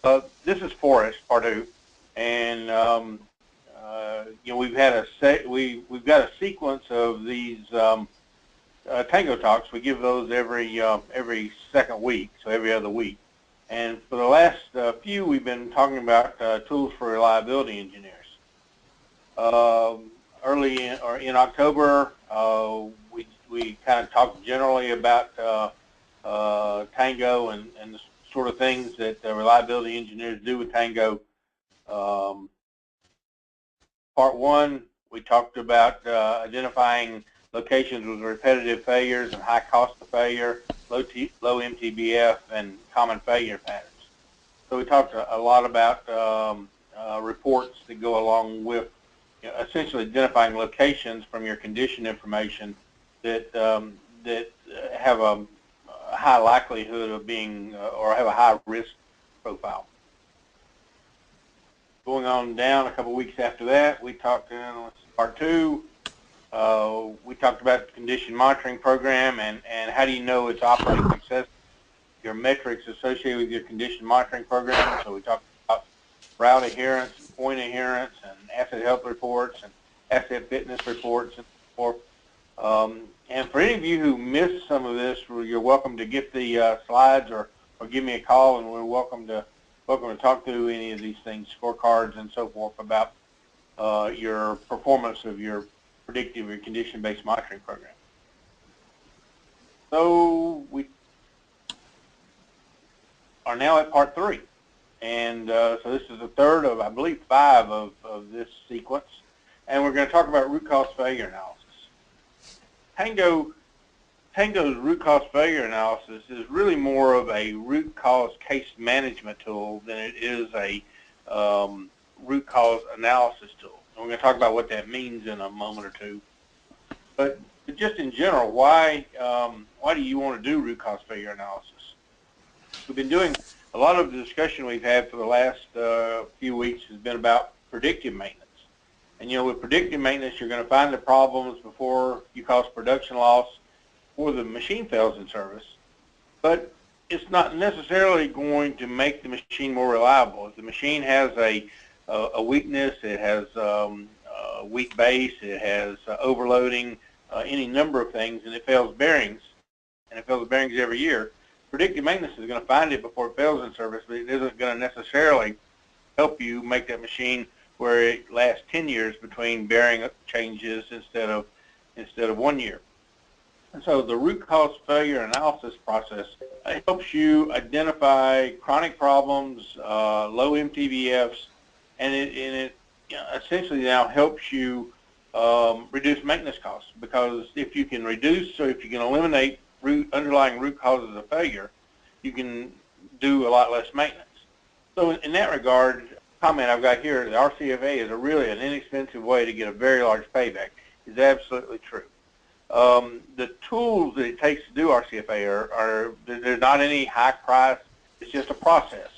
This is Forrest Pardue, and we've had we've got a sequence of these Tango talks. We give those every second week, so every other week. And for the last few, we've been talking about tools for reliability engineers. Early in October, we kind of talked generally about Tango and the sort of things that reliability engineers do with Tango. Part one, we talked about identifying locations with repetitive failures and high cost of failure, low MTBF, and common failure patterns. So we talked a lot about reports that go along with essentially identifying locations from your condition information that that have a high likelihood of being or have a high risk profile. Going on down a couple of weeks after that, we talked in part two. We talked about the condition monitoring program and how do you know it's operating successfully, your metrics associated with your condition monitoring program. So we talked about route adherence, point adherence, and asset health reports, and asset fitness reports, and so forth. And for any of you who missed some of this, you're welcome to get the slides or give me a call, and we're welcome to talk through any of these things, scorecards and so forth, about your performance of your predictive or condition-based monitoring program. So we are now at part three. And so this is the third of, I believe, 5 of this sequence. And we're going to talk about root cause failure analysis. Tango's root cause failure analysis is really more of a root cause case management tool than it is a root cause analysis tool. And we're going to talk about what that means in a moment or two. But just in general, why do you want to do root cause failure analysis? We've been doing a lot of the discussion we've had for the last few weeks has been about predictive maintenance. And with predictive maintenance, you're going to find the problems before you cause production loss or the machine fails in service. But it's not necessarily going to make the machine more reliable. If the machine has a weakness, it has a weak base, it has overloading, any number of things, and it fails bearings, and it fails bearings every year, predictive maintenance is going to find it before it fails in service, but it isn't going to necessarily help you make that machine where it lasts 10 years between bearing changes instead of 1 year. And so the root cause failure analysis process helps you identify chronic problems, low MTBFs, and it essentially now helps you reduce maintenance costs, because if you can reduce, or if you can eliminate underlying root causes of failure, you can do a lot less maintenance. So in that regard, comment I've got here, the RCFA is really an inexpensive way to get a very large payback. Is absolutely true. The tools that it takes to do RCFA there's not any high price. It's just a process,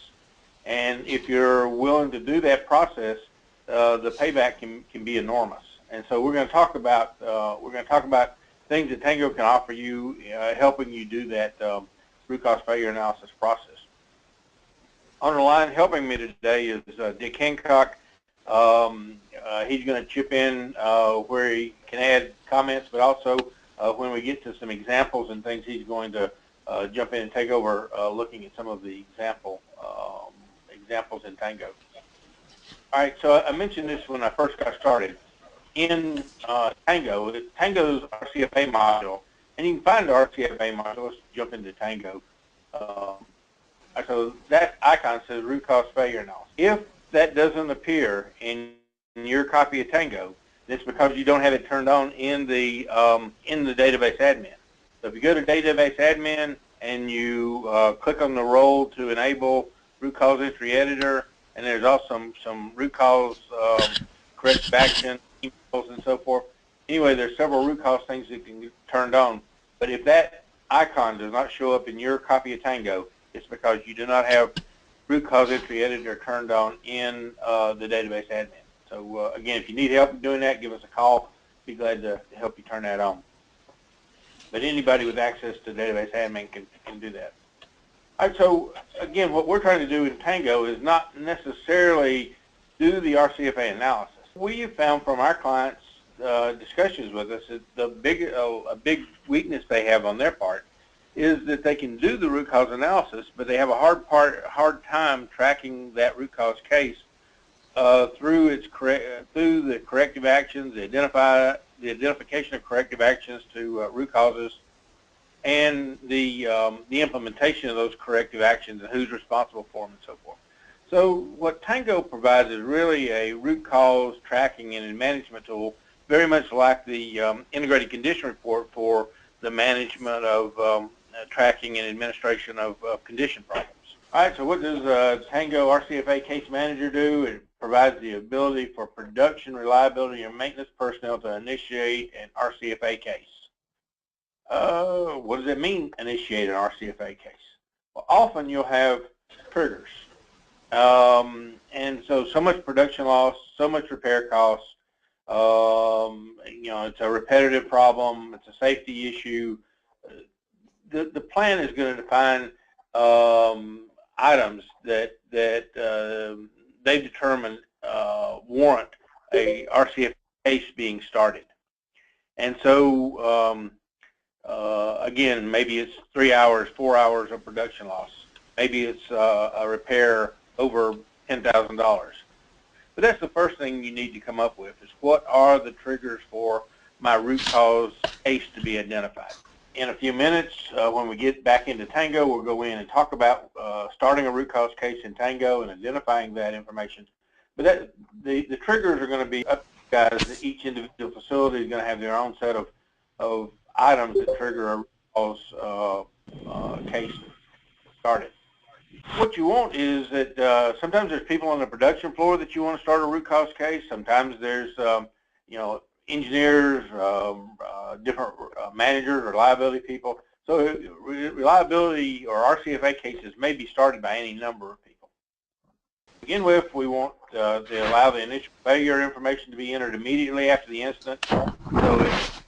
and if you're willing to do that process, the payback can be enormous. And so we're going to talk about things that Tango can offer you, helping you do that root cause failure analysis process. On the line helping me today is Dick Hancock. He's going to chip in where he can add comments, but also when we get to some examples and things, he's going to jump in and take over looking at some of the examples in Tango. All right, so I mentioned this when I first got started. In Tango, Tango's RCFA module, and you can find the RCFA module. Let's jump into Tango. So that icon says root cause failure analysis. If that doesn't appear in your copy of Tango, it's because you don't have it turned on in the database admin. So if you go to database admin and you click on the role to enable root cause entry editor, and there's also some root cause corrective action, emails, and so forth. Anyway, there's several root cause things that can get turned on. But if that icon does not show up in your copy of Tango, it's because you do not have root cause entry editor turned on in the database admin. So again, if you need help doing that, give us a call. Be glad to help you turn that on. But anybody with access to database admin can do that. All right, so again, what we're trying to do in Tango is not necessarily do the RCFA analysis. We have found from our clients' discussions with us that a big weakness they have on their part is that they can do the root cause analysis, but they have a hard time tracking that root cause case through the corrective actions, the identification of corrective actions to root causes, and the implementation of those corrective actions and who's responsible for them and so forth. So what Tango provides is really a root cause tracking and management tool, very much like the integrated condition report for the management of tracking and administration of condition problems. All right, so what does Tango RCFA Case Manager do? It provides the ability for production, reliability, and maintenance personnel to initiate an RCFA case. What does it mean, initiate an RCFA case? Well, often you'll have triggers. And so much production loss, so much repair costs, it's a repetitive problem, it's a safety issue. The plan is going to define items that they've determined warrant a RCFA case being started. And so again, maybe it's 3 hours, 4 hours of production loss. Maybe it's a repair over $10,000. But that's the first thing you need to come up with is what are the triggers for my root cause case to be identified. In a few minutes, when we get back into Tango, we'll go in and talk about starting a root cause case in Tango and identifying that information. But the triggers are going to be up to you guys. Each individual facility is going to have their own set of items that trigger a root cause case started. What you want is that sometimes there's people on the production floor that you want to start a root cause case. Sometimes there's engineers, different managers, reliability people. So reliability or RCFA cases may be started by any number of people. To begin with, we want to allow the initial failure information to be entered immediately after the incident. So if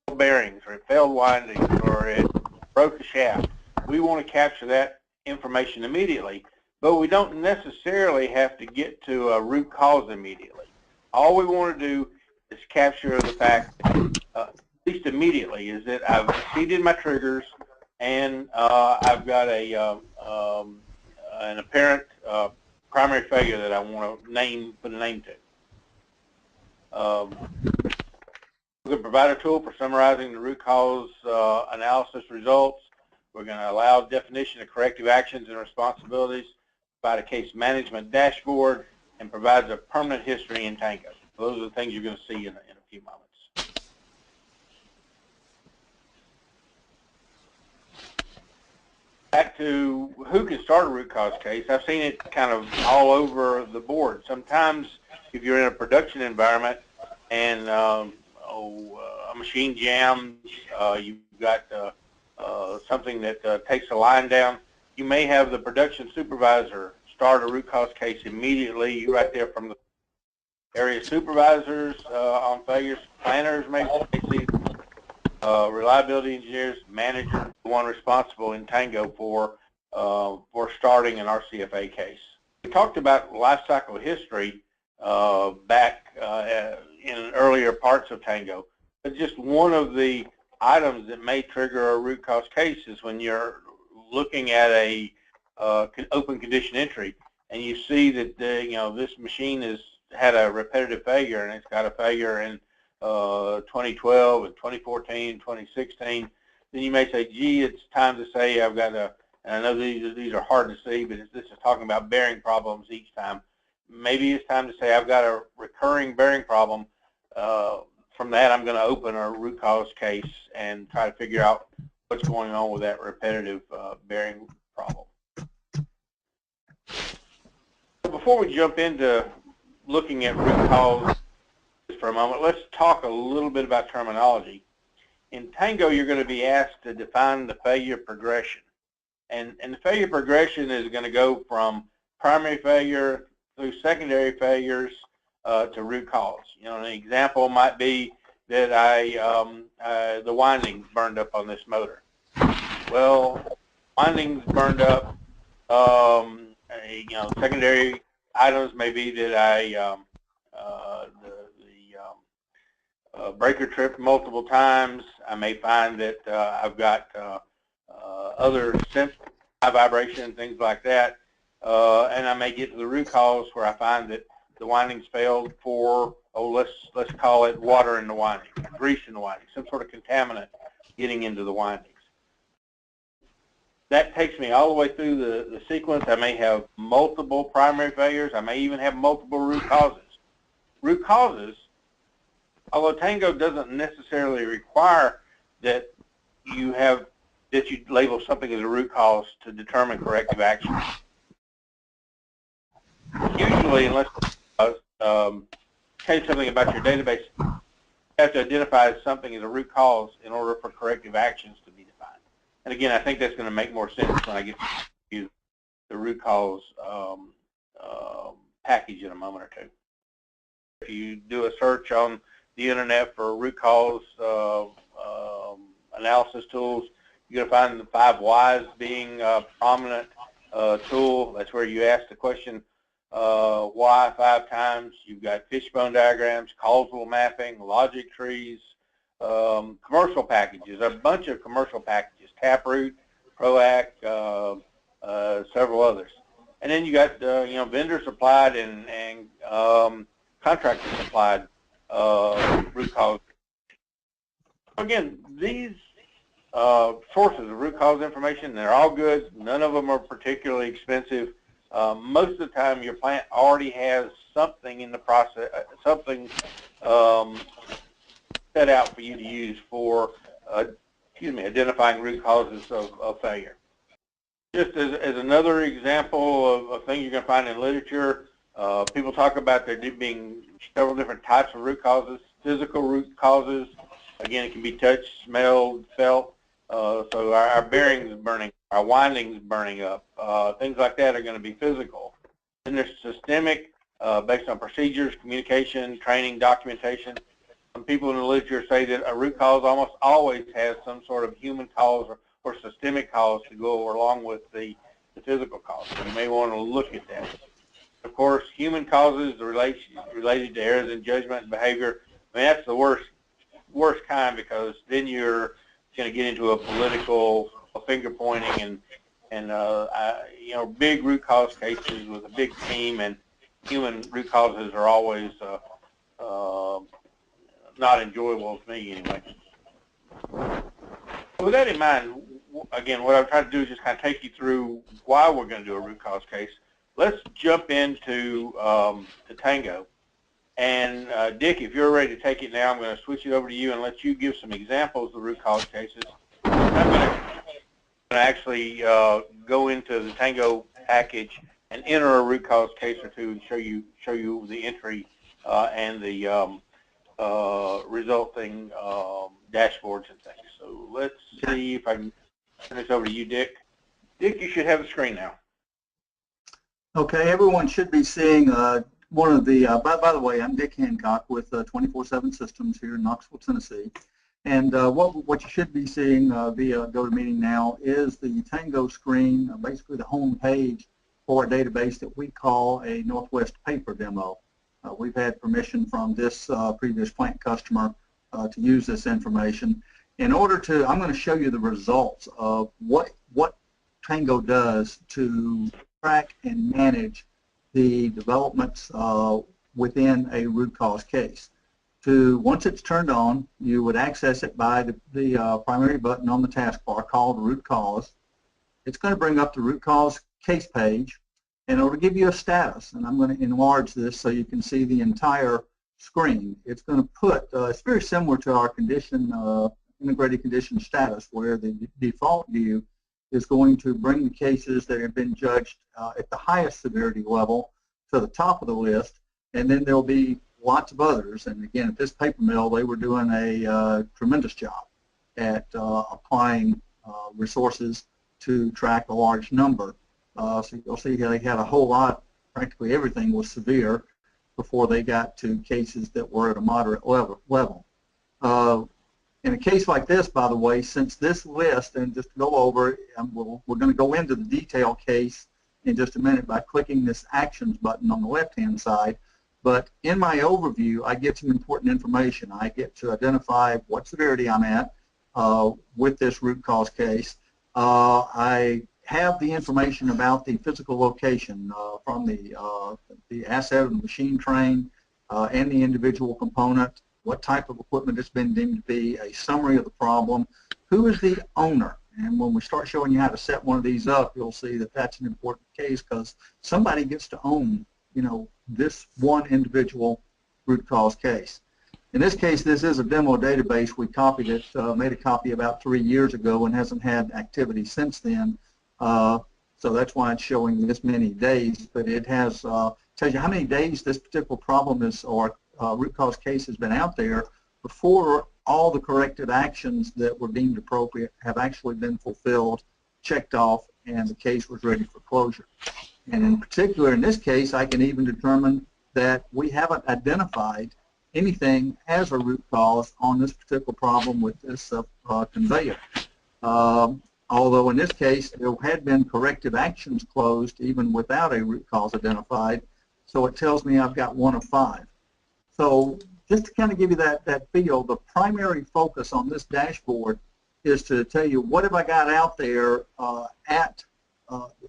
it bearings or it failed windings or it broke a shaft, we want to capture that information immediately, but we don't necessarily have to get to a root cause immediately. All we want to do is capture the fact, at least immediately, is that I've exceeded my triggers and I've got an apparent primary failure that I want to put a name to. We're going to provide a tool for summarizing the root cause analysis results. We're going to allow definition of corrective actions and responsibilities, provide a case management dashboard, and provides a permanent history in Tango. Those are the things you're going to see in a few moments. Back to who can start a root cause case. I've seen it kind of all over the board. Sometimes if you're in a production environment and a machine jams, you've got something that takes a line down, you may have the production supervisor start a root cause case immediately right there from the area supervisors on failures, planners maybe, reliability engineers, manager, the one responsible in Tango for starting an RCFA case. We talked about life cycle history back in earlier parts of Tango, but just one of the items that may trigger a root cause case is when you're looking at a open condition entry and you see that this machine has had a repetitive failure and it's got a failure in 2012 and 2014, 2016, then you may say, gee, it's time to say I've got a, and I know these are hard to see, but this is talking about bearing problems each time. Maybe it's time to say I've got a recurring bearing problem. From that, I'm going to open a root cause case and try to figure out what's going on with that repetitive bearing problem. Before we jump into looking at root cause for a moment, let's talk a little bit about terminology. In Tango, you're going to be asked to define the failure progression. And the failure progression is going to go from primary failure through secondary failures to root cause. An example might be that the windings burned up on this motor. Well, windings burned up Secondary items may be that I breaker tripped multiple times. I may find that I've got other high vibration, things like that, and I may get to the root cause where I find that the windings failed for, let's call it water in the winding, grease in the winding, some sort of contaminant getting into the windings. That takes me all the way through the sequence. I may have multiple primary failures. I may even have multiple root causes. Root causes, although Tango doesn't necessarily require that you label something as a root cause to determine corrective action. Usually, unless tell you something about your database, you have to identify something as a root cause in order for corrective actions to be defined. And again, I think that's going to make more sense when I get to the root cause package in a moment or two. If you do a search on the internet for root cause analysis tools, you're going to find the 5 whys being a prominent tool. That's where you ask the question why 5 times. You've got fishbone diagrams, causal mapping, logic trees, commercial packages, a bunch of commercial packages, Taproot, PROAC, several others. And then you got vendor supplied and contractor supplied root cause. Again, these sources of root cause information, they're all good. None of them are particularly expensive. Most of the time, your plant already has something in the process, something set out for you to use for, identifying root causes of failure. Just as another example of things you're going to find in literature, people talk about there being several different types of root causes. Physical root causes, again, it can be touched, smelled, felt. So our bearings burning, our windings burning up, things like that are going to be physical. Then there's systemic, based on procedures, communication, training, documentation. Some people in the literature say that a root cause almost always has some sort of human cause or systemic cause to go along with the physical cause. So you may want to look at that. Of course, human causes related to errors in judgment and behavior. I mean, that's the worst kind, because then you're going to get into a political finger pointing and big root cause cases with a big team, and human root causes are always not enjoyable to me anyway. With that in mind, again, what I'm trying to do is just kind of take you through why we're going to do a root cause case. Let's jump into the Tango. And Dick, if you're ready to take it now, I'm going to switch it over to you and let you give some examples of root cause cases. I'm going to actually go into the Tango package and enter a root cause case or two and show you the entry and the resulting dashboards and things. So let's see if I can turn this over to you, Dick. Dick, you should have the screen now. Okay, everyone should be seeing one of the, by the way, I'm Dick Hancock with 24/7 Systems here in Knoxville, Tennessee. And what you should be seeing via GoToMeeting now is the Tango screen, basically the home page for a database that we call a Northwest paper demo. We've had permission from this previous plant customer to use this information. In order to, I'm going to show you the results of what Tango does to track and manage the developments within a root cause case. Once it's turned on, you would access it by the primary button on the taskbar called root cause. It's going to bring up the root cause case page, and it'll give you a status. And I'm going to enlarge this so you can see the entire screen. It's going to put, it's very similar to our integrated condition status, where the default view is going to bring the cases that have been judged at the highest severity level to the top of the list, and then there'll be lots of others. And again, at this paper mill, they were doing a tremendous job at applying resources to track a large number. So you'll see they had a whole lot, practically everything was severe before they got to cases that were at a moderate level. In a case like this, by the way, since this list, and just to go over, we're going to go into the detail case in just a minute by clicking this Actions button on the left-hand side. But in my overview, I get some important information. I get to identify what severity I'm at with this root cause case. I have the information about the physical location from the asset of the machine train and the individual component, what type of equipment it's been deemed to be, a summary of the problem, who is the owner. And when we start showing you how to set one of these up, you'll see that that's an important case because somebody gets to own, you know, this one individual root cause case. In this case, this is a demo database. We copied it, made a copy about 3 years ago and hasn't had activity since then. So that's why it's showing this many days, but it has tells you how many days this particular problem is or root cause case has been out there before all the corrective actions that were deemed appropriate have actually been fulfilled, checked off, and the case was ready for closure. And in particular, in this case, I can even determine that we haven't identified anything as a root cause on this particular problem with this conveyor. Although in this case, there had been corrective actions closed even without a root cause identified, so it tells me I've got 1 of 5. So just to kind of give you that feel, the primary focus on this dashboard is to tell you what have I got out there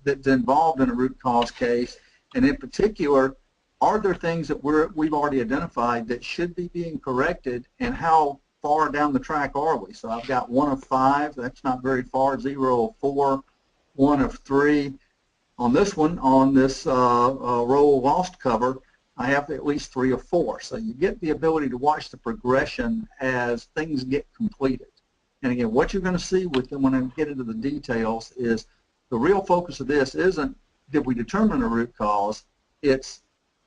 that's involved in a root cause case, and in particular, are there things that we've already identified that should be being corrected, and how far down the track are we? So I've got 1 of 5, that's not very far, 0 of 4, 1 of 3. On this one, on this roll lost cover, I have at least 3 of 4. So you get the ability to watch the progression as things get completed. And again, what you're going to see with them when I get into the details is the real focus of this isn't did we determine a root cause, it's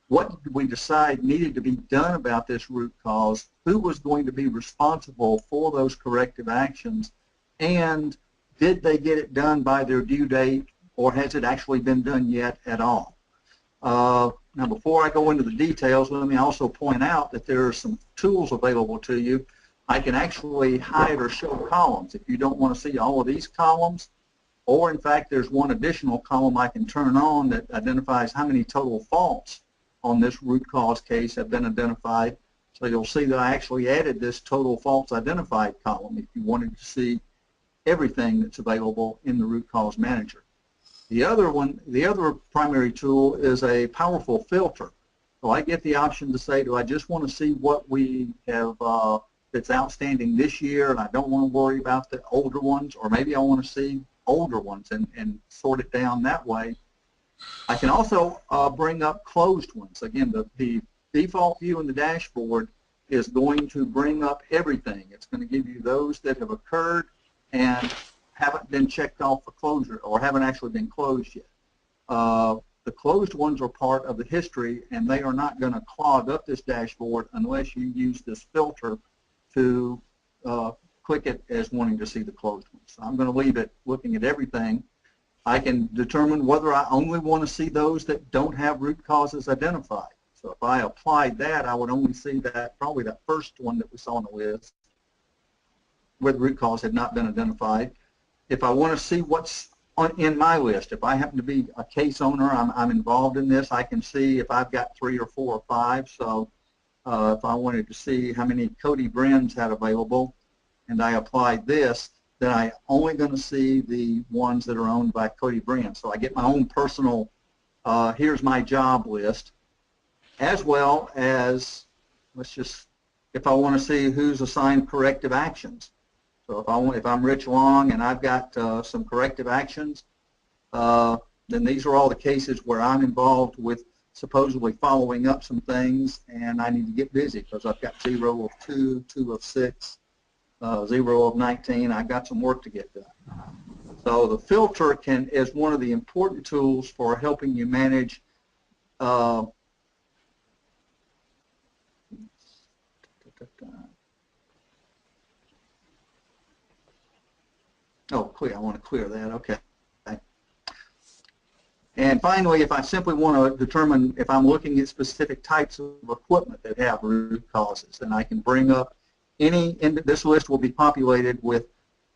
what did we decide needed to be done about this root cause, who was going to be responsible for those corrective actions, and did they get it done by their due date, or has it actually been done yet at all? Now, before I go into the details, let me also point out that there are some tools available to you. I can actually hide or show columns if you don't want to see all of these columns, or in fact, there's one additional column I can turn on that identifies how many total faults on this root cause case have been identified. So you'll see that I actually added this total faults identified column if you wanted to see everything that's available in the root cause manager. The other primary tool is a powerful filter. So I get the option to say, do I just want to see what we have that's outstanding this year, and I don't want to worry about the older ones, or maybe I want to see older ones and sort it down that way. I can also bring up closed ones. Again, the default view in the dashboard is going to bring up everything. It's going to give you those that have occurred and haven't been checked off for closure or haven't actually been closed yet. The closed ones are part of the history, and they are not going to clog up this dashboard unless you use this filter to click it as wanting to see the closed ones. So I'm going to leave it looking at everything. I can determine whether I only want to see those that don't have root causes identified. So if I applied that, I would only see that, probably that first one that we saw on the list, where the root cause had not been identified. If I want to see what's in my list, if I happen to be a case owner, I'm involved in this, I can see if I've got 3 or 4 or 5. So if I wanted to see how many Cody Brins had available, and I applied this, then I'm only going to see the ones that are owned by Cody Brin. So I get my own personal, here's my job list, as well as, if I want to see who's assigned corrective actions. So if I'm Rich Long and I've got some corrective actions, then these are all the cases where I'm involved with supposedly following up some things, and I need to get busy because I've got 0 of 2, 2 of 6, 0 of 19. I've got some work to get done. So the filter is one of the important tools for helping you manage I want to clear that. Okay. And finally, if I simply want to determine if I'm looking at specific types of equipment that have root causes, then I can bring up this list will be populated with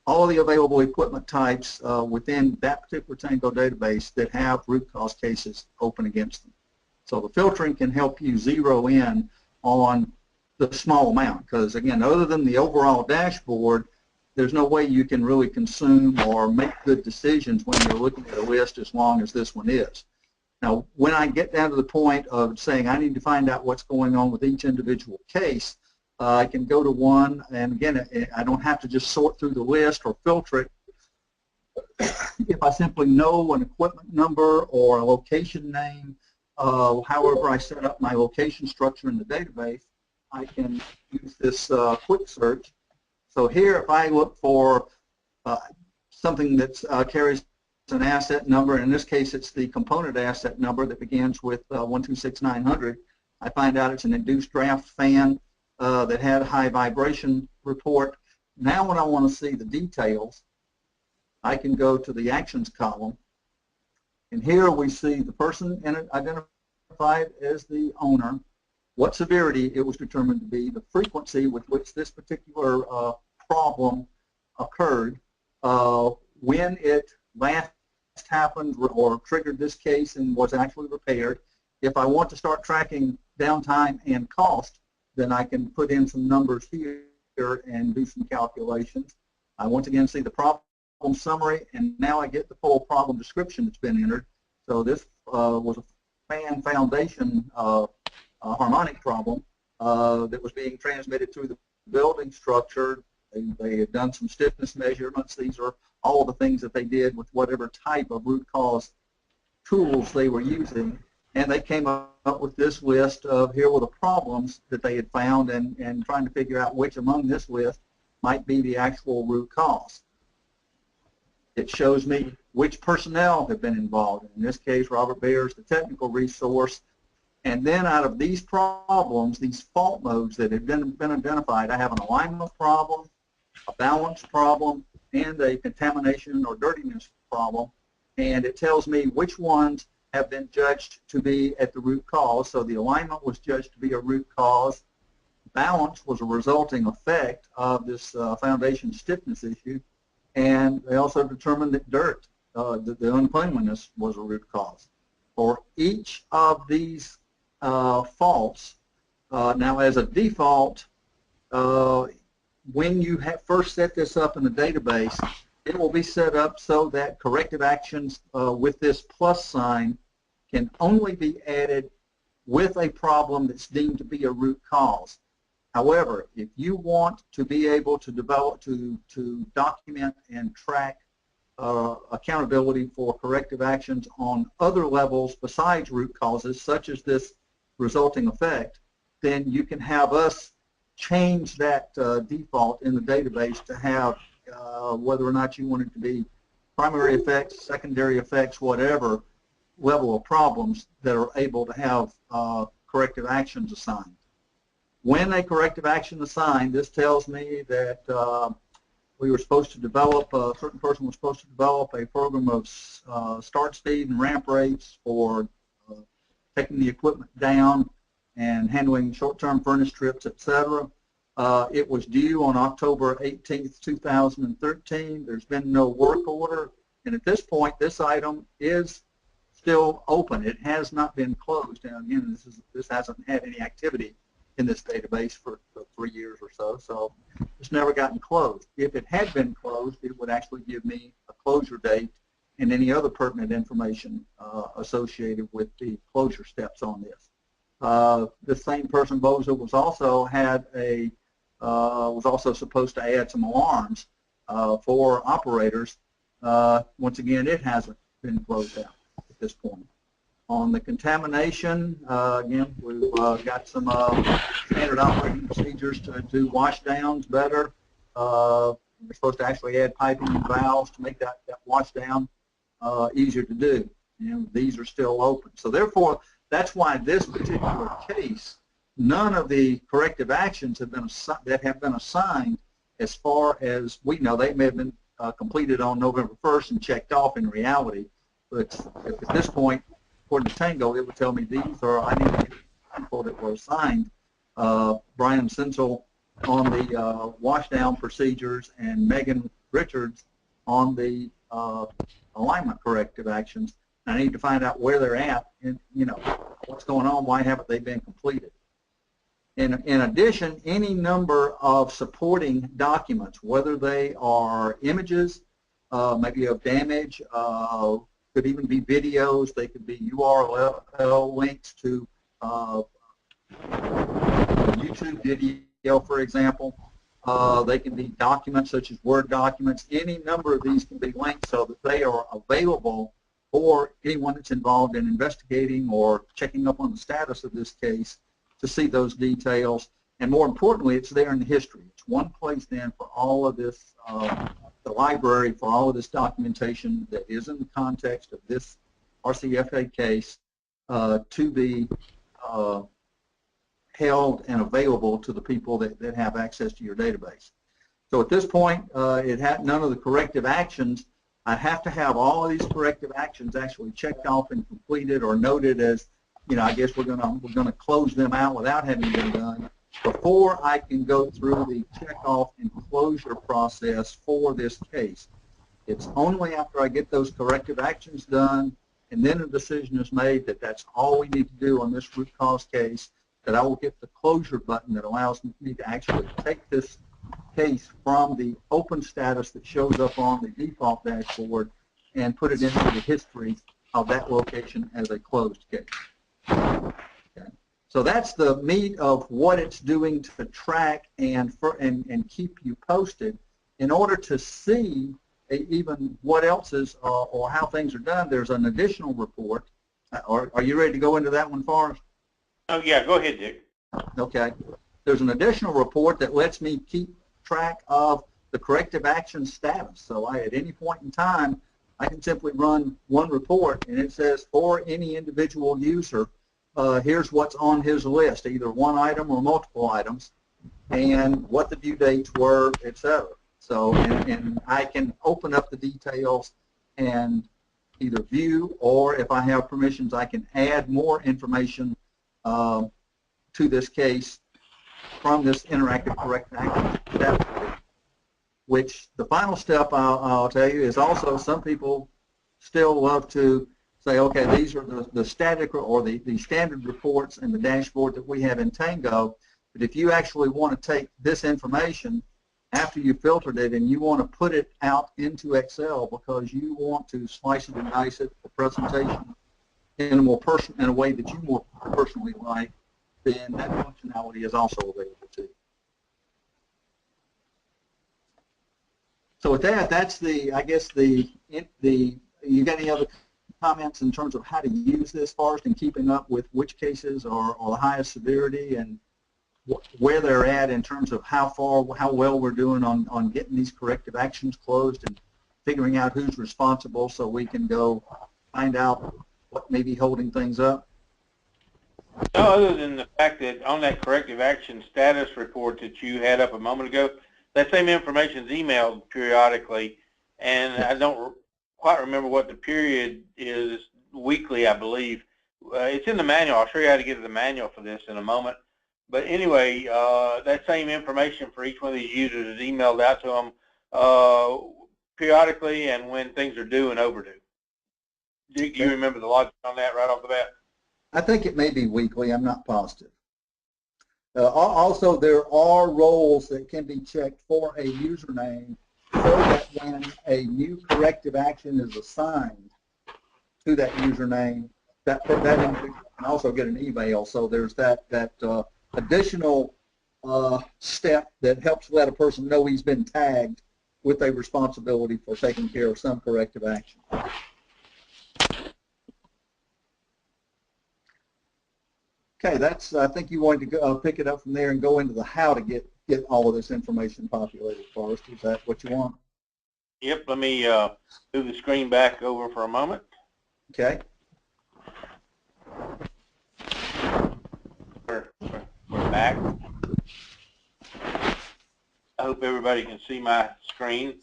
all the available equipment types within that particular Tango database that have root cause cases open against them. So the filtering can help you zero in on the small amount, because again, other than the overall dashboard, there's no way you can really consume or make good decisions when you're looking at a list as long as this one is. Now, when I get down to the point of saying I need to find out what's going on with each individual case, I can go to one, and again, I don't have to just sort through the list or filter it. If I simply know an equipment number or a location name, however I set up my location structure in the database, I can use this quick search. So here, if I look for something that carries an asset number, in this case it's the component asset number that begins with 126900, I find out it's an induced draft fan that had a high vibration report. Now when I want to see the details, I can go to the actions column, and here we see the person identified as the owner, what severity it was determined to be, the frequency with which this particular problem occurred, when it last happened or triggered this case and was actually repaired. If I want to start tracking downtime and cost, then I can put in some numbers here and do some calculations. I once again see the problem summary, and now I get the full problem description that's been entered. So this was a fan foundation harmonic problem that was being transmitted through the building structure. They had done some stiffness measurements. These are all the things that they did with whatever type of root cause tools they were using, and they came up with this list of here were the problems that they had found, and trying to figure out which among this list might be the actual root cause. It shows me which personnel have been involved. In this case, Robert Bears, the technical resource. And then out of these problems, these fault modes that have been identified, I have an alignment problem, a balance problem, and a contamination or dirtiness problem. And it tells me which ones have been judged to be at the root cause. So the alignment was judged to be a root cause. Balance was a resulting effect of this foundation stiffness issue. And they also determined that dirt, the uncleanliness, was a root cause. For each of these faults, now as a default, when you first set this up in the database, it will be set up so that corrective actions with this plus sign can only be added with a problem that's deemed to be a root cause. However, if you want to be able to develop, to document and track accountability for corrective actions on other levels besides root causes, such as this resulting effect, then you can have us change that default in the database to have whether or not you want it to be primary effects, secondary effects, whatever level of problems that are able to have corrective actions assigned. When a corrective action assigned, this tells me that we were supposed to develop, a certain person was supposed to develop a program of start speed and ramp rates for taking the equipment down and handling short-term furnace trips, etc. It was due on October 18th, 2013. There's been no work order, and at this point, this item is still open. It has not been closed. And again, this hasn't had any activity in this database for 3 years or so, so it's never gotten closed. If it had been closed, it would actually give me a closure date and any other pertinent information associated with the closure steps on this. The same person, Boza, was also supposed to add some alarms for operators. Once again, it hasn't been closed out at this point. On the contamination, again, we've got some standard operating procedures to do wash downs better. We're supposed to actually add piping and valves to make that wash down easier to do. These are still open. So therefore, that's why this particular case, none of the corrective actions have been assigned as far as we know. They may have been completed on November 1st and checked off in reality, but at this point, according to Tango, it would tell me these are, I need to get people that were assigned. Brian Sensel on the washdown procedures and Megan Richards on the alignment corrective actions. I need to find out where they're at and, you know, what's going on, why haven't they been completed. In addition, any number of supporting documents, whether they are images, maybe of damage, could even be videos, they could be URL links to YouTube video, for example. They can be documents such as Word documents. Any number of these can be linked so that they are available for anyone that's involved in investigating or checking up on the status of this case to see those details. And more importantly, it's there in the history. It's one place then for all of this, the library for all of this documentation that is in the context of this RCFA case to be held and available to the people that have access to your database. So at this point, it had none of the corrective actions. I have to have all of these corrective actions actually checked off and completed or noted as, you know, I guess we're gonna close them out without having them done before I can go through the check off and closure process for this case. It's only after I get those corrective actions done and then a decision is made that that's all we need to do on this root cause case that I will get the closure button that allows me to actually take this case from the open status that shows up on the default dashboard and put it into the history of that location as a closed case. Okay. So that's the meat of what it's doing to track and keep you posted. In order to see even what else is or how things are done, there's an additional report. Are you ready to go into that one, Forrest? Oh, yeah, go ahead, Dick. Okay. There's an additional report that lets me keep track of the corrective action status. So at any point in time, I can simply run one report, and it says for any individual user, here's what's on his list, either one item or multiple items, and what the due dates were, etc. So, and I can open up the details and either view, or if I have permissions, I can add more information to this case from this interactive corrective action step, which the final step I'll tell you is also some people still love to say, okay, these are the static or the standard reports and the dashboard that we have in Tango, but if you actually want to take this information after you filtered it and you want to put it out into Excel because you want to slice it and dice it for presentation in a way that you more personally like, then that functionality is also available to you. So with that, that's I guess you got any other comments in terms of how to use this, Forrest, and keeping up with which cases are the highest severity and where they're at in terms of how well we're doing on getting these corrective actions closed and figuring out who's responsible so we can go find out what may be holding things up? No, other than the fact that on that corrective action status report that you had up a moment ago, that same information is emailed periodically, and I don't quite remember what the period is, weekly, I believe. It's in the manual. I'll show you how to get to the manual for this in a moment. But anyway, that same information for each one of these users is emailed out to them periodically and when things are due and overdue. Do you remember the logic on that right off the bat? I think it may be weekly. I'm not positive. Also, there are roles that can be checked for a username so that when a new corrective action is assigned to that username, that individual can also get an email. So there's that additional step that helps let a person know he's been tagged with a responsibility for taking care of some corrective action. Okay, I think you wanted to pick it up from there and go into the how to get all of this information populated, Forrest. Is that what you want? Yep, let me move the screen back over for a moment. Okay. We're back. I hope everybody can see my screen.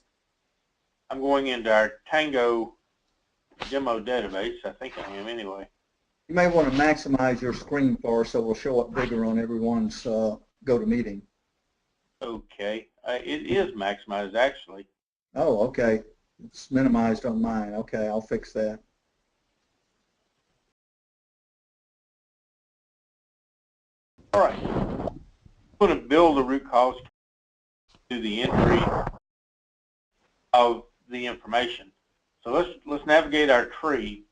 I'm going into our Tango demo database. I think I am anyway. You may want to maximize your screen for us so it will show up bigger on everyone's GoToMeeting. Okay, it is maximized actually. Oh, okay. It's minimized on mine. Okay, I'll fix that. All right. I'm going to build a root cause to the entry of the information. So let's navigate our tree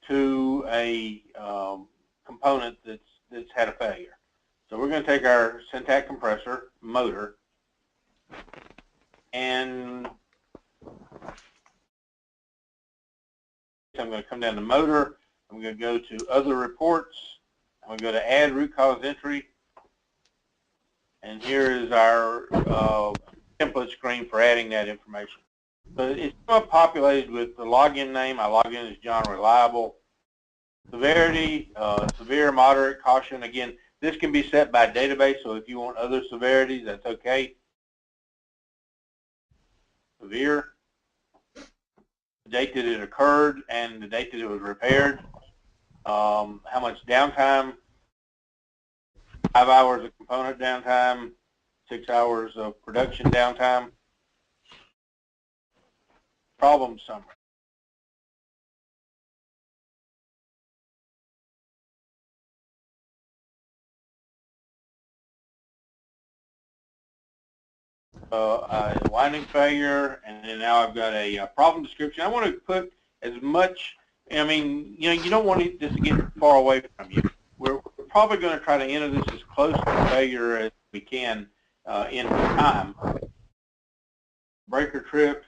to a component that's had a failure. So we're going to take our syntax compressor motor, and I'm going to come down to motor. I'm going to go to other reports. I'm going to go to add root cause entry, and here is our template screen for adding that information. So it's populated with the login name. My login is John Reliable. Severity, severe, moderate, caution. Again, this can be set by database, so if you want other severities, that's okay. Severe, the date that it occurred and the date that it was repaired. How much downtime, 5 hours of component downtime, 6 hours of production downtime. Problem summary. Winding failure, and then now I've got a problem description. I want to put as much, I mean, you don't want this to get far away from you. We're probably going to try to enter this as close to failure as we can in time. Breaker trip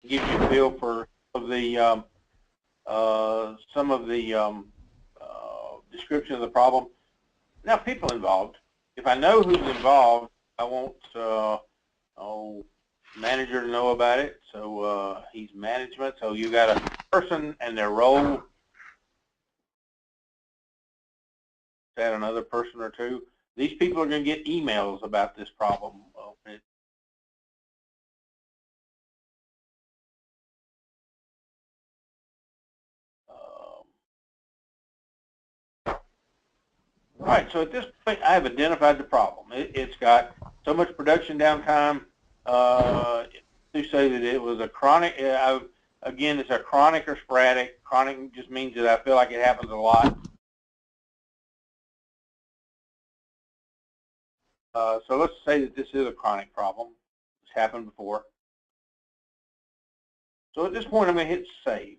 gives you a feel for the some of the description of the problem. Now, people involved. If I know who's involved, I want manager to know about it. So he's management. So you got a person and their role. Add another person or two. These people are going to get emails about this problem. All right, so at this point, I have identified the problem. It's got so much production downtime. To say that it was a chronic, again, it's a chronic or sporadic. Chronic just means that I feel like it happens a lot. So let's say that this is a chronic problem. It's happened before. So at this point, I'm going to hit save.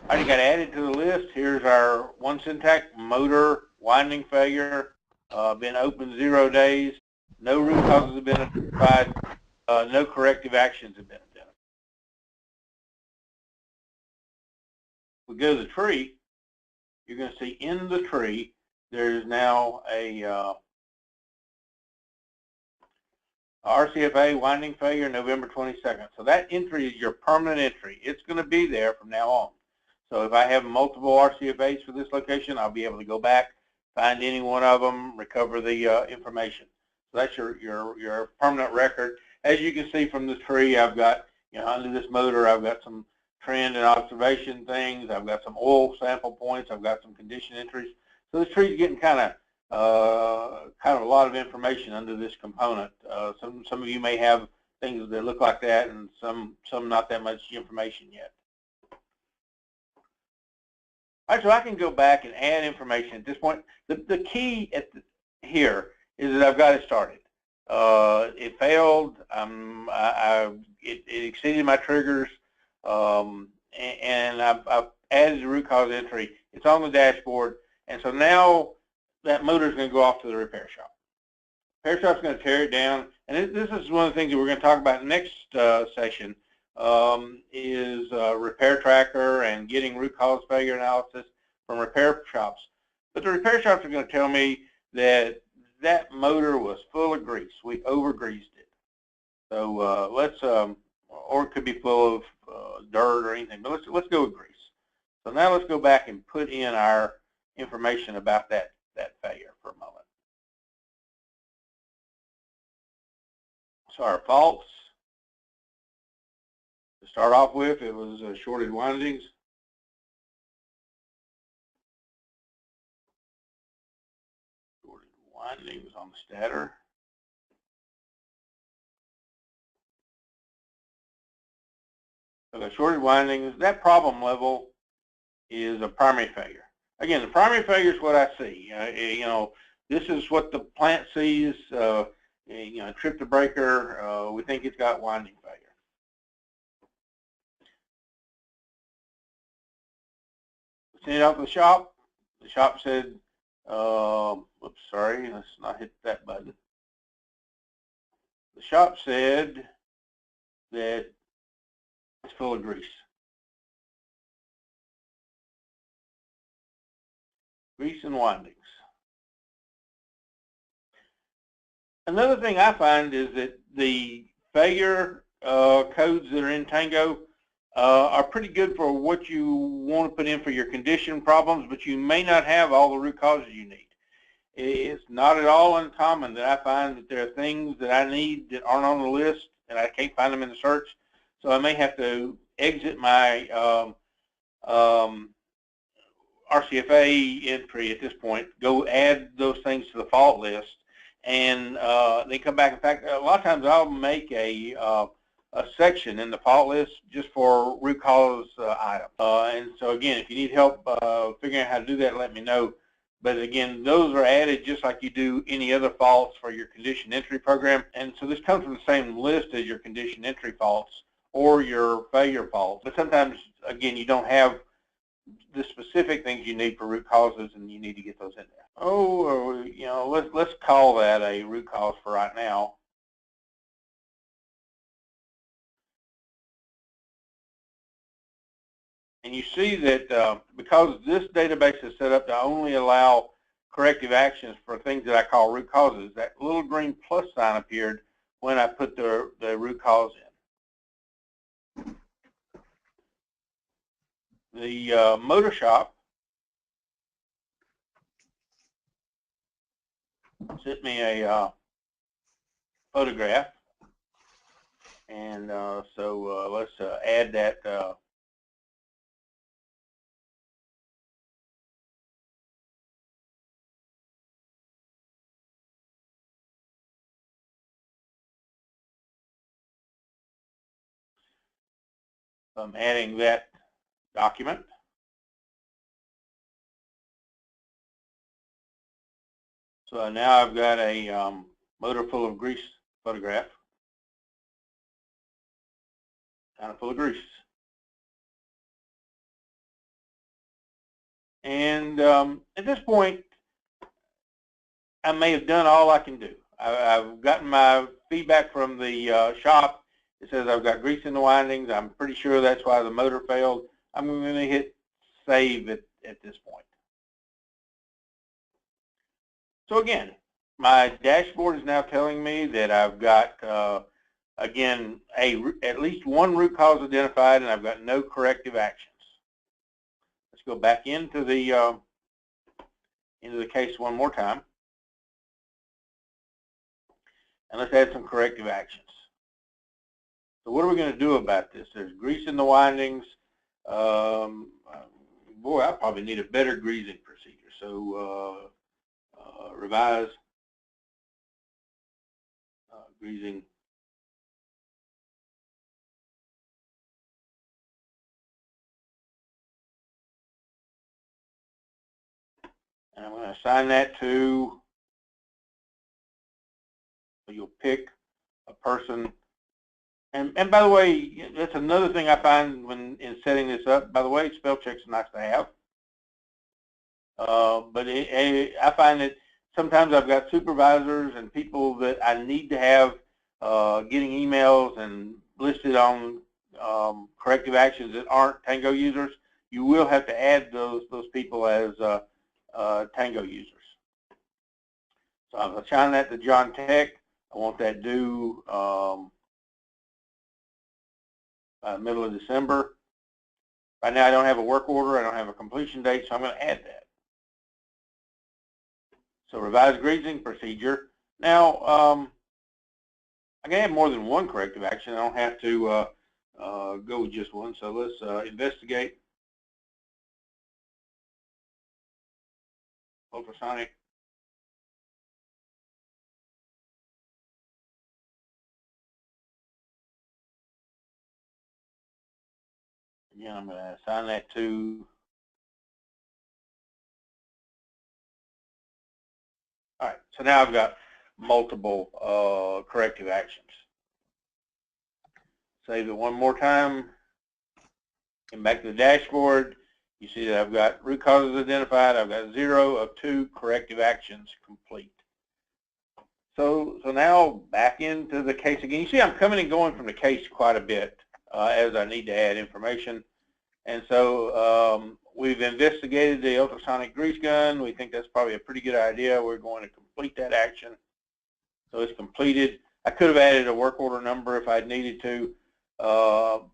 I already got added to the list. Here's our one syntax, motor, winding failure, been open 0 days. No root causes have been identified. No corrective actions have been identified. We go to the tree. You're going to see in the tree there's now a RCFA winding failure November 22nd. So that entry is your permanent entry. It's going to be there from now on. So if I have multiple RCFAs for this location, I'll be able to go back, find any one of them, recover the information. So that's your permanent record. As you can see from the tree, I've got, under this motor, I've got some trend and observation things. I've got some oil sample points. I've got some condition entries. So this tree is getting kind of a lot of information under this component. Some of you may have things that look like that, and some not that much information yet. All right, so I can go back and add information at this point. The key here is that I've got it started. It failed. It exceeded my triggers, and I've added the root cause entry. It's on the dashboard, and so now that motor is going to go off to the repair shop. Repair shop's going to tear it down, and this is one of the things that we're going to talk about next session. Is repair tracker and getting root cause failure analysis from repair shops. But the repair shops are going to tell me that that motor was full of grease. We over-greased it. So let's, or it could be full of dirt or anything, but let's go with grease. So now let's go back and put in our information about that failure for a moment. So our faults, to start off with, it was shorted windings. Shorted windings on the stator. got shorted windings. That problem level is a primary failure. Again, the primary failure is what I see. This is what the plant sees. Trip the breaker. We think it's got winding failure. Sent it out to the shop. The shop said, "Oops, sorry, let's not hit that button." The shop said that it's full of grease. Grease and windings. Another thing I find is that the failure codes that are in Tango are pretty good for what you want to put in for your condition problems, but you may not have all the root causes you need. It's not at all uncommon that I find that there are things that I need that aren't on the list and I can't find them in the search. So I may have to exit my RCFA entry at this point, go add those things to the fault list, and they come back. In fact, a lot of times I'll make a section in the fault list just for root cause items. And so again, if you need help figuring out how to do that, let me know. But again, those are added just like you do any other faults for your condition entry program. And so this comes from the same list as your condition entry faults or your failure faults. But sometimes, again, you don't have the specific things you need for root causes, and you need to get those in there. Oh, let's call that a root cause for right now. And you see that because this database is set up to only allow corrective actions for things that I call root causes, that little green plus sign appeared when I put the root cause in. The motor shop sent me a photograph, and so let's add that I'm adding that document. So now I've got a motor full of grease photograph, kind of full of grease. And at this point, I may have done all I can do. I've gotten my feedback from the shop. It says I've got grease in the windings. I'm pretty sure that's why the motor failed. I'm going to hit save at this point. So again, my dashboard is now telling me that I've got, again, at least one root cause identified, and I've got no corrective actions. Let's go back into the case one more time, and let's add some corrective actions. So what are we going to do about this? There's grease in the windings. Boy, I probably need a better greasing procedure. So revise greasing. And I'm going to assign that to, so you'll pick a person. And by the way, that's another thing I find when in setting this up. By the way, spell check's nice to have. But I find that sometimes I've got supervisors and people that I need to have getting emails and listed on corrective actions that aren't Tango users. You will have to add those people as Tango users. So I'm going to assign that to John Tech. I want that due by the middle of December. Right now I don't have a work order, I don't have a completion date, so I'm going to add that. So revised greasing procedure. Now I can have more than one corrective action. I don't have to go with just one. So let's investigate ultrasonic. again, I'm going to assign that to. All right, so now I've got multiple corrective actions. Save it one more time. And back to the dashboard. You see that I've got root causes identified. I've got 0 of 2 corrective actions complete. So now back into the case again. You see I'm coming and going from the case quite a bit as I need to add information. And so we've investigated the ultrasonic grease gun. We think that's probably a pretty good idea. We're going to complete that action. So it's completed. I could have added a work order number if I'd needed to. So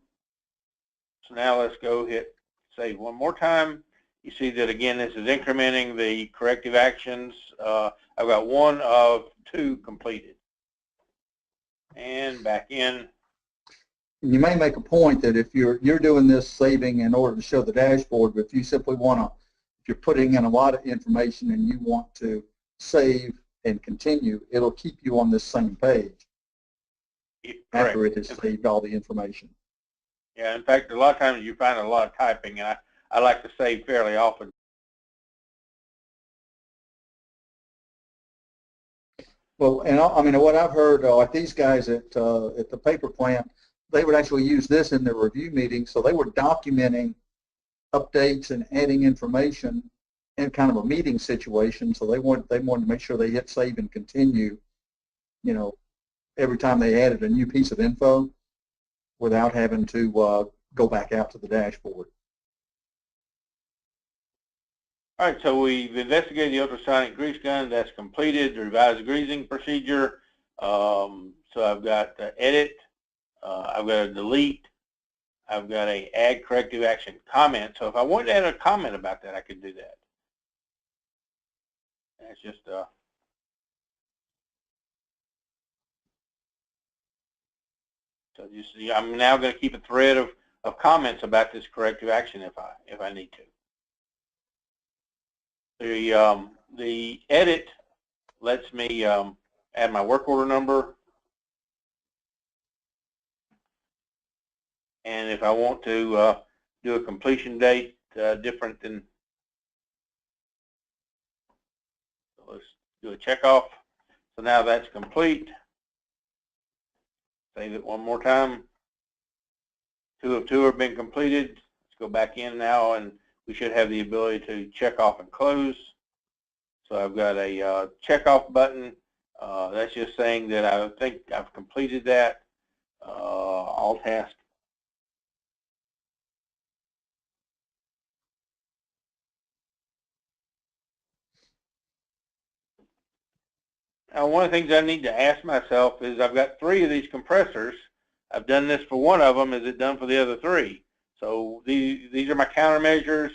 now let's go hit save one more time. You see that again, this is incrementing the corrective actions. I've got 1 of 2 completed. And back in. You may make a point that if you're doing this saving in order to show the dashboard, but if you simply want to, if you're putting in a lot of information and you want to save and continue, it'll keep you on this same page after it has saved all the information. Yeah, in fact, a lot of times you find a lot of typing, and I like to save fairly often. Well, and I mean, what I've heard, like these guys at the paper plant, they would actually use this in their review meetings, so they were documenting updates and adding information in kind of a meeting situation. So they wanted to make sure they hit save and continue, you know, every time they added a new piece of info, without having to go back out to the dashboard. All right, so we've investigated the ultrasonic grease gun. That's completed. The revised greasing procedure. So I've got edit. I've got a delete. I've got a add corrective action comment. So if I wanted to add a comment about that, I could do that. That's just so you see, I'm now going to keep a thread of comments about this corrective action if I need to. The edit lets me add my work order number, and if I want to do a completion date different than, so let's do a checkoff. So now that's complete. Save it one more time. 2 of 2 have been completed. Let's go back in now, and we should have the ability to check off and close. So I've got a check off button. That's just saying that I think I've completed that. All tasks. Now, one of the things I need to ask myself is I've got 3 of these compressors. I've done this for one of them. Is it done for the other 3? So these are my countermeasures.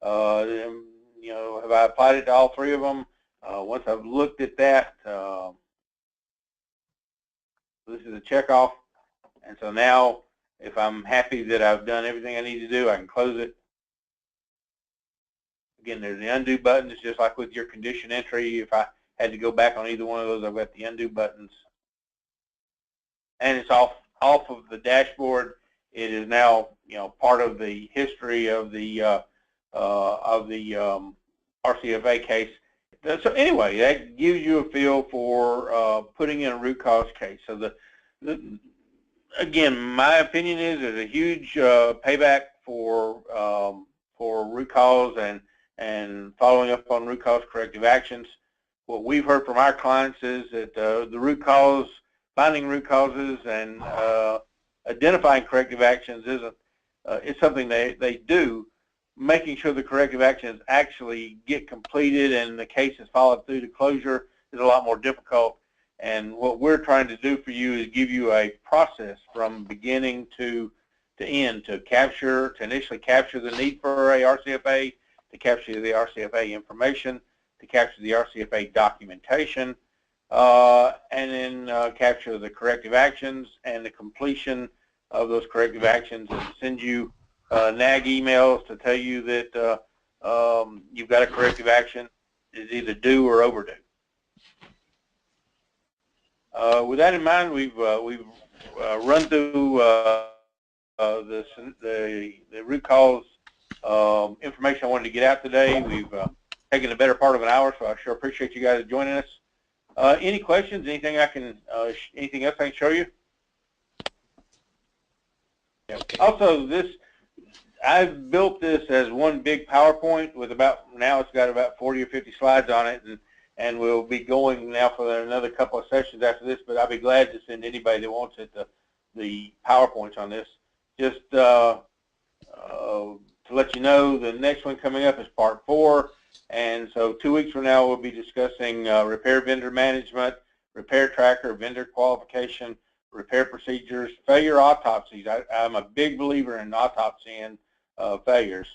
You know, have I applied it to all 3 of them? Once I've looked at that, this is a checkoff. And so now, if I'm happy that I've done everything I need to do, I can close it. Again, there's the undo button. It's just like with your condition entry. If I had to go back on either one of those, I've got the undo buttons. And it's off of the dashboard. It is now, you know, part of the history of the RCFA case. So anyway, that gives you a feel for putting in a root cause case. So again, my opinion is there's a huge payback for root cause and following up on root cause corrective actions. What we've heard from our clients is that the root cause, finding root causes and identifying corrective actions isn't it's something they do. Making sure the corrective actions actually get completed and the case is followed through to closure is a lot more difficult. And what we're trying to do for you is give you a process from beginning to end to initially capture the need for a RCFA, to capture the RCFA information, to capture the RCFA documentation, and then capture the corrective actions and the completion of those corrective actions, and send you nag emails to tell you that you've got a corrective action. It's either due or overdue. With that in mind, we've run through the root cause information I wanted to get out today. We've taken the better part of an hour, so I sure appreciate you guys joining us. Any questions? Anything else I can show you? Yeah. Okay. Also, I've built this as one big PowerPoint with now it's got about 40 or 50 slides on it, and we'll be going now for another couple of sessions after this, but I'll be glad to send anybody that wants it the PowerPoints on this. Just to let you know, the next one coming up is part 4, and so 2 weeks from now we'll be discussing repair vendor management, repair tracker, vendor qualification, repair procedures, failure autopsies. I'm a big believer in autopsying failures,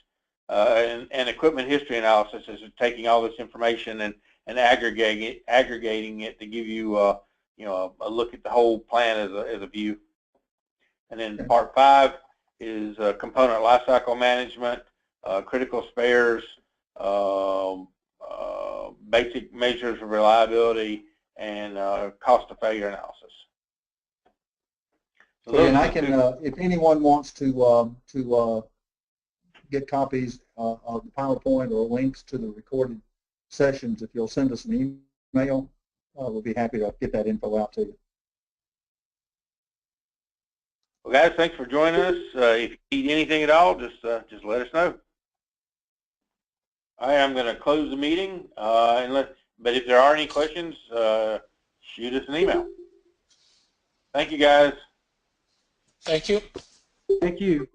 and equipment history analysis is taking all this information and aggregating it to give you a look at the whole plan as a view. And then part 5 is component lifecycle management, critical spares, basic measures of reliability, and cost of failure analysis. So and I can, if anyone wants to get copies of the PowerPoint or links to the recorded sessions, if you'll send us an email, we'll be happy to get that info out to you. Well, guys, thanks for joining us. If you need anything at all, just let us know. All right, I'm going to close the meeting, but if there are any questions, shoot us an email. Thank you, guys. Thank you. Thank you.